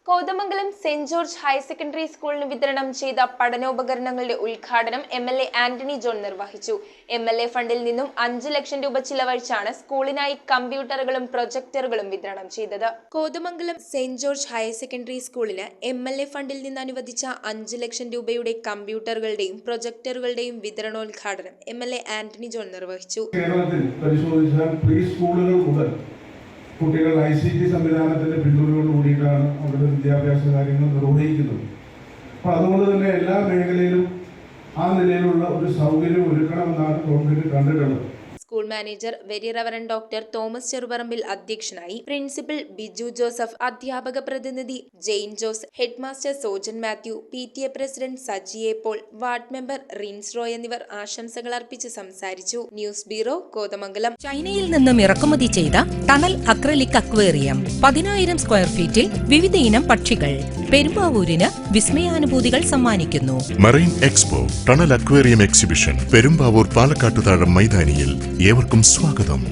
Kothamangalam saint George higher secondary സ്കൂളിന് വിതരണം ചെയ്ത പഠനോപകരണങ്ങളുടെ ഉദ്ഘാടനം എംഎൽഎ ആന്റണി ജോൺ നിർവഹിച്ചു. എംഎൽഎ ഫണ്ടിൽ നിന്നും 5 ലക്ഷം രൂപ ചിലവഴിച്ചാണ് സ്കൂളിനായി കമ്പ്യൂട്ടറുകളും പ്രൊജക്ടറുകളും വിതരണം ചെയ്തത്. Kothamangalam saint George higher secondary സ്കൂളിന് എംഎൽഎ ഫണ്ടിൽ നിന്ന് അനുവദിച്ച 5 ലക്ഷം രൂപയുടെ കമ്പ്യൂട്ടറുകളുടെയും പ്രൊജക്ടറുകളുടെയും വിതരണോദ്ഘാടനം എംഎൽഎ ആന്റണി ജോൺ നിർവഹിച്ചു. കുട്ടികൾ ICT സംവിധാനത്തിന്റെ പിന്തുണയോടുകൂടിയിട്ടാണ് അവരുടെ വിദ്യാഭ്യാസ കാര്യങ്ങൾ നിർവഹിക്കുന്നത്. അപ്പോൾ അതുകൊണ്ട് തന്നെ എല്ലാ മേഖലയിലും ആ നിലയിലുള്ള ഒരു സൗകര്യം ഒരുക്കണമെന്നാണ് ഗവൺമെന്റ് കണ്ടിട്ടുള്ളത്. School manager very reverend doctor Thomas Cheruparambil അധ്യക്ഷനായി. പ്രിൻസിപ്പൽ ബിജു ജോസഫ്, അധ്യാപക പ്രതിനിധി Jain Jose, head master Sojan Mathew, PTA president Saji A Paul, ward member Rins Roy എന്നിവർ ആശംസകൾ അർപ്പിച്ച് സംസാരിച്ചു. News bureau, Kothamangalam. ചൈനയിൽ നിന്നും ഇറക്കുമതി ചെയ്ത ടണൽ അക്രലിക് അക്വേറിയം 10,000 സ്ക്വയർ ഫീറ്റിൽ വിവിധ ഇനം പക്ഷികൾ പെരുമ്പാവൂരിന് വിസ്മയാനുഭൂതികൾ സമ്മാനിക്കുന്നു. Marine expo tunnel aquarium exhibition Perumbavoor Palakkattuthazham മൈതാനിയിൽ ഏവർക്കും സ്വാഗതം.